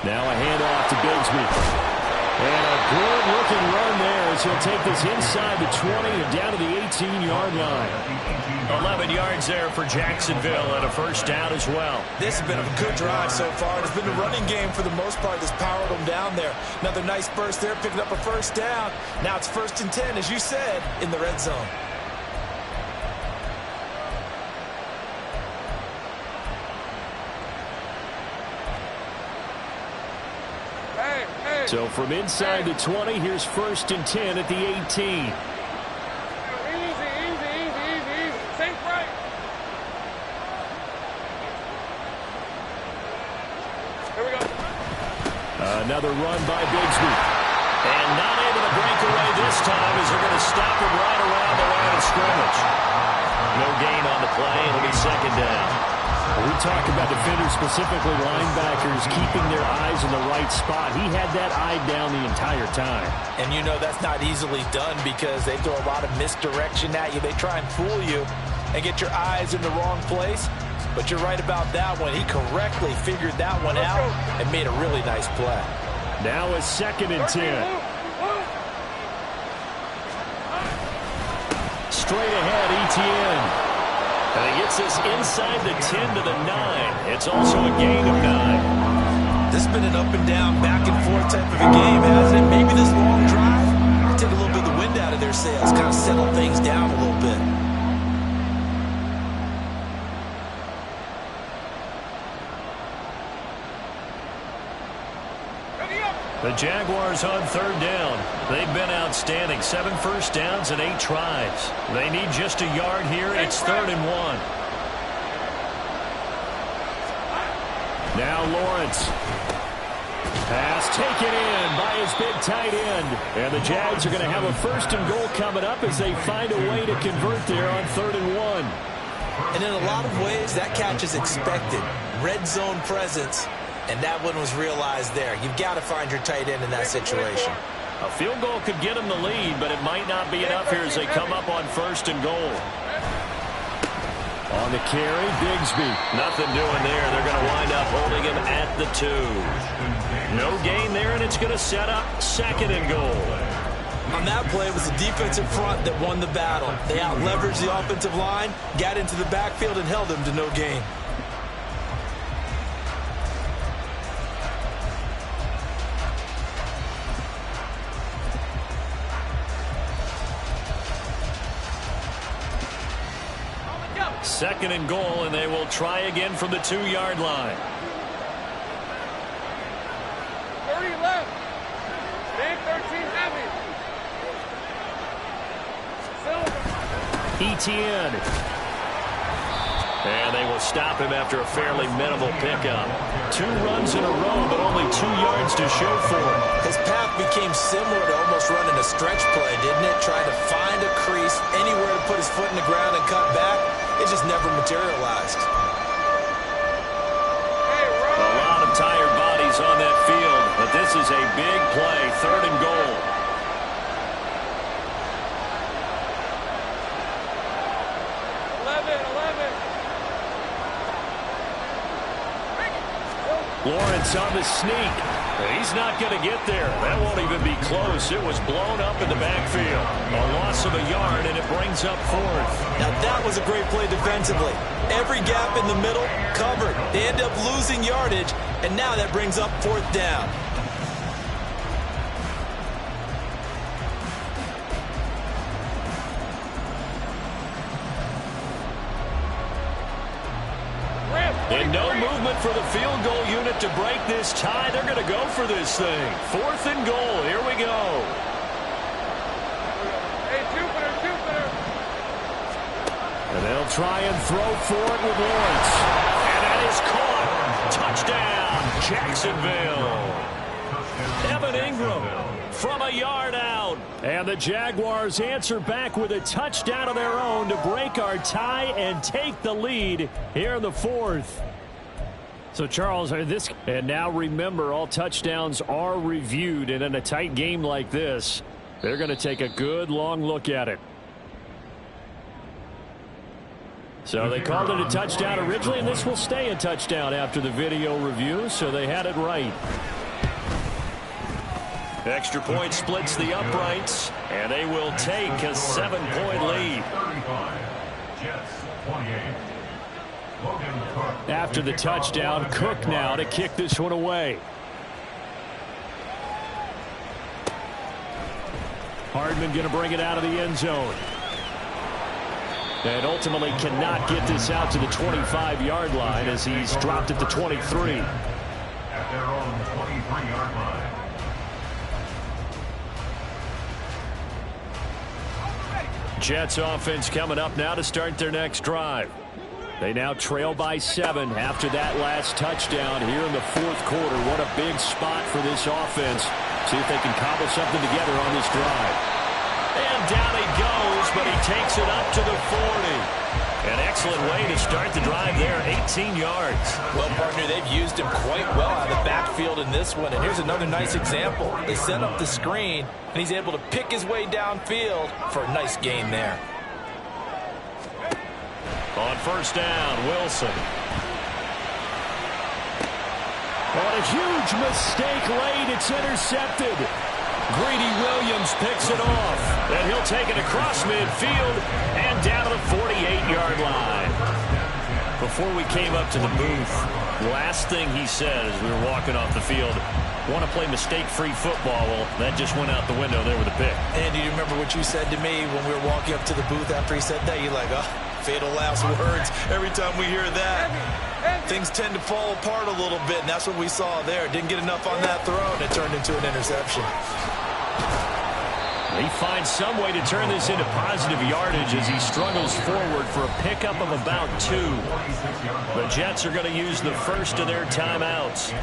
[SPEAKER 1] Now a handoff to Bigsby. And a good-looking run there as he'll take this inside the 20 and down to the 18-yard line. 11 yards there for Jacksonville and a first down as well.
[SPEAKER 3] This has been a good drive so far. It's been the running game for the most part that's powered them down there. Another nice burst there, picking up a first down. Now it's 1st and 10, as you said, in the red zone.
[SPEAKER 1] So from inside the 20, here's 1st and 10 at the 18.
[SPEAKER 2] Easy. Think right. Here we go.
[SPEAKER 1] Another run by Bigsby. And not able to break away this time as they're going to stop him right around the line of scrimmage. No gain on the play. It'll be 2nd down. We talk about defenders, specifically linebackers, keeping their eyes in the right spot. He had that eye down the entire time.
[SPEAKER 3] And you know that's not easily done because they throw a lot of misdirection at you. They try and fool you and get your eyes in the wrong place. But you're right about that one. He correctly figured that one out and made a really nice play.
[SPEAKER 1] Now it's 2nd and 10. Straight ahead, Etienne. And he gets this inside the 10 to the 9. It's also a gain of 9.
[SPEAKER 3] This has been an up and down, back and forth type of a game, hasn't it? Maybe this long drive take a little bit of the wind out of their sails, kind of settle things down a little bit.
[SPEAKER 1] The Jaguars on 3rd down. They've been outstanding. 7 first downs and 8 tries. They need just a yard here. It's 3rd and 1. Now Lawrence. Pass taken in by his big tight end. And the Jags are going to have a 1st and goal coming up as they find a way to convert there on 3rd and 1.
[SPEAKER 3] And in a lot of ways, that catch is expected. Red zone presence. And that one was realized there. You've got to find your tight end in that situation.
[SPEAKER 1] A field goal could get them the lead, but it might not be enough here as they come up on 1st and goal. On the carry, Bigsby. Nothing doing there. They're going to wind up holding him at the 2. No gain there, and it's going to set up 2nd and goal.
[SPEAKER 3] On that play, it was the defensive front that won the battle. They out-leveraged the offensive line, got into the backfield, and held him to no gain.
[SPEAKER 1] Second and goal, and they will try again from the 2-yard line.
[SPEAKER 2] 30 left. Big 13 heavy.
[SPEAKER 1] Etienne. And they will stop him after a fairly minimal pickup. 2 runs in a row, but only 2 yards to show for him.
[SPEAKER 3] His path became similar to almost running a stretch play, didn't it? Trying to find a crease, anywhere to put his foot in the ground and cut back. It just never materialized.
[SPEAKER 1] A lot of tired bodies on that field, but this is a big play, 3rd and goal. Lawrence on the sneak. He's not going to get there. That won't even be close. It was blown up in the backfield. A loss of a yard, and it brings up 4th.
[SPEAKER 3] Now, that was a great play defensively. Every gap in the middle covered. They end up losing yardage, and now that brings up 4th down.
[SPEAKER 1] And no movement for the field goal unit to break this tie. They're going to go for this thing. 4th and goal. Here we go.
[SPEAKER 2] Hey, Jupiter.
[SPEAKER 1] And they'll try and throw for it with Lawrence. And that is caught. Touchdown, Jacksonville. Evan Ingram from a yard out. And the Jaguars answer back with a touchdown of their own to break our tie and take the lead here in the 4th. So, Charles, and now remember, all touchdowns are reviewed, and in a tight game like this, they're going to take a good long look at it. So they called it a touchdown originally, and this will stay a touchdown after the video review, so they had it right. Extra point splits the uprights, and they will take a 7-point lead. After the touchdown, Cook now to kick this one away. Hardman going to bring it out of the end zone. And ultimately cannot get this out to the 25-yard line as he's dropped at the 23.
[SPEAKER 4] At their own 23-yard line.
[SPEAKER 1] Jets offense coming up now to start their next drive. They now trail by 7 after that last touchdown here in the fourth quarter. What a big spot for this offense. See if they can cobble something together on this drive. And down he goes, but he takes it up to the 40. An excellent way to start the drive there, 18 yards.
[SPEAKER 3] Well, partner, they've used him quite well out of the backfield in this one. And here's another nice example. They set up the screen, and he's able to pick his way downfield for a nice gain there.
[SPEAKER 1] On first down, Wilson. On a huge mistake late, it's intercepted. Greedy Williams picks it off, and he'll take it across midfield and down to the 48-yard line. Before we came up to the booth, the last thing he said as we were walking off the field, want to play mistake-free football. Well, that just went out the window there with a pick.
[SPEAKER 3] And do you remember what you said to me when we were walking up to the booth after he said that? You're like, oh, fatal last words. Every time we hear that, things tend to fall apart a little bit, and that's what we saw there. Didn't get enough on that throw, and it turned into an interception.
[SPEAKER 1] He finds some way to turn this into positive yardage as he struggles forward for a pickup of about 2. The Jets are going to use the first of their timeouts.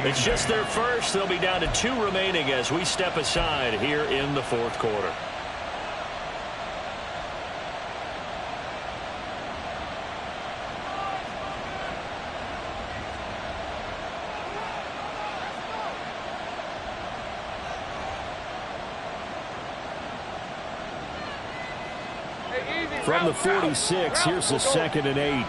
[SPEAKER 1] It's just their first. They'll be down to 2 remaining as we step aside here in the fourth quarter. From the 46, here's the 2nd and 8.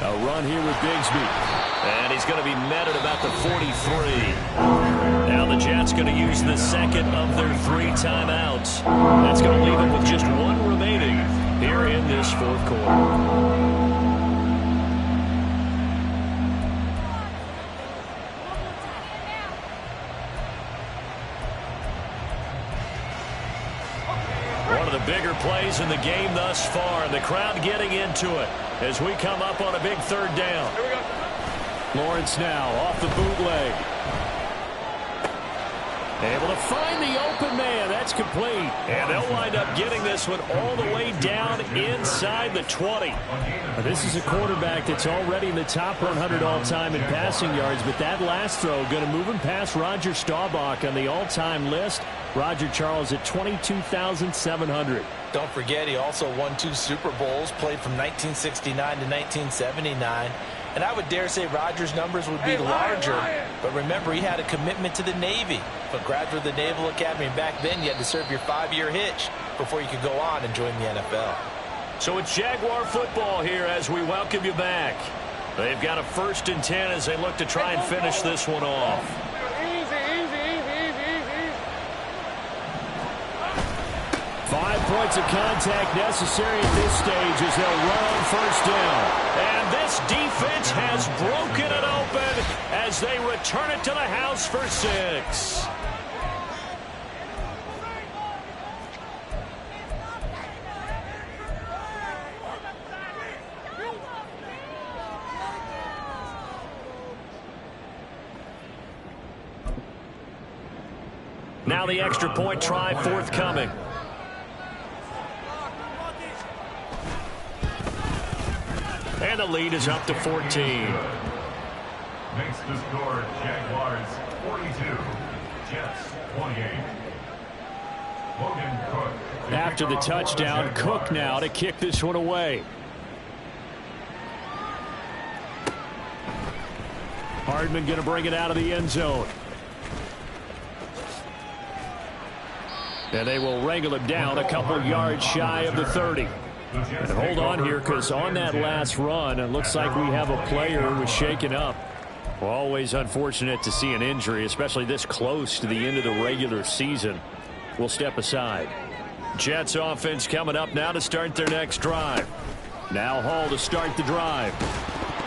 [SPEAKER 1] A run here with Bigsby. And he's going to be met at about the 43. Now the Jets going to use the second of their 3 timeouts. That's going to leave them with just 1 remaining here in this fourth quarter. Bigger plays in the game thus far, and the crowd getting into it as we come up on a big 3rd down. Lawrence now off the bootleg. Able to find the open man. That's complete. And they'll wind up getting this one all the way down inside the 20. This is a quarterback that's already in the top 100 all-time in passing yards, but that last throw going to move him past Roger Staubach on the all-time list. Roger Charles at 22,700.
[SPEAKER 3] Don't forget, he also won 2 Super Bowls, played from 1969 to 1979. And I would dare say Rodgers' numbers would be larger. But remember, he had a commitment to the Navy. A graduate of the Naval Academy. And back then, you had to serve your 5-year hitch before you could go on and join the NFL.
[SPEAKER 1] So it's Jaguar football here as we welcome you back. They've got a 1st and 10 as they look to try and finish this one off. 5 points of contact necessary at this stage as they'll run on 1st down. And this defense has broken it open as they return it to the house for 6. Now the extra point try forthcoming. And the lead is up to 14.
[SPEAKER 4] Makes the score Jaguars 42, Jets 28. Logan Cook.
[SPEAKER 1] After the touchdown, Cook now to kick this one away. Hardman going to bring it out of the end zone. And they will wrangle him down a couple yards shy of the 30. And hold on here, because on that last run, it looks like we have a player who was shaken up. Well, always unfortunate to see an injury, especially this close to the end of the regular season. We'll step aside. Jets offense coming up now to start their next drive. Now Hall to start the drive.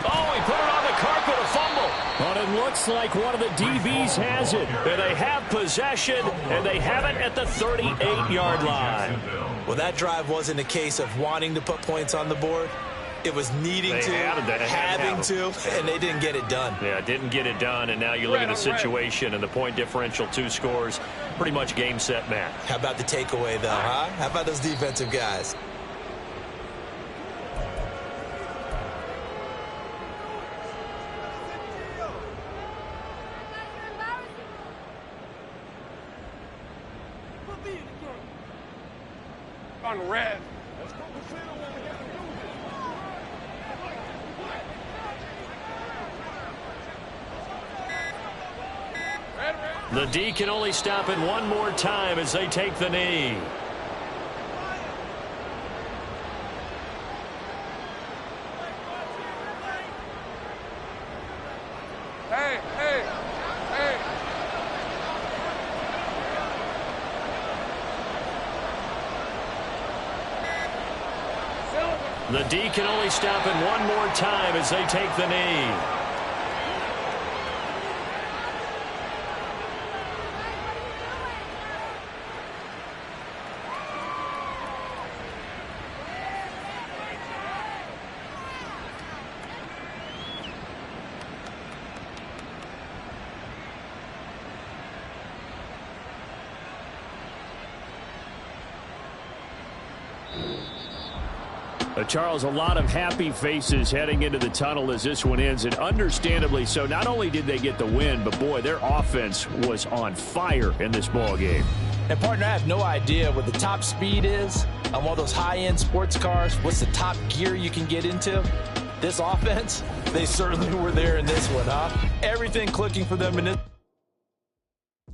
[SPEAKER 1] Oh, he put it on the carpet, a fumble. But it looks like one of the DBs has it. And they have possession, and they have it at the 38-yard line.
[SPEAKER 3] Well, that drive wasn't a case of wanting to put points on the board. It was needing to, having to, and they didn't get it done.
[SPEAKER 1] Yeah, didn't get it done, and now you look at the situation and the point differential, 2 scores, pretty much game, set, match.
[SPEAKER 3] How about the takeaway, though, huh? How about those defensive guys?
[SPEAKER 2] On red.
[SPEAKER 1] The D can only stop it one more time as they take the knee.
[SPEAKER 2] Hey, hey, hey.
[SPEAKER 1] The D can only stop it one more time as they take the knee. Charles, a lot of happy faces heading into the tunnel as this one ends, and understandably so. Not only did they get the win, but boy, their offense was on fire in this ball game.
[SPEAKER 3] And partner, I have no idea what the top speed is on one of those high-end sports cars. What's the top gear you can get into? This offense, they certainly were there in this one, huh? Everything clicking for them in this.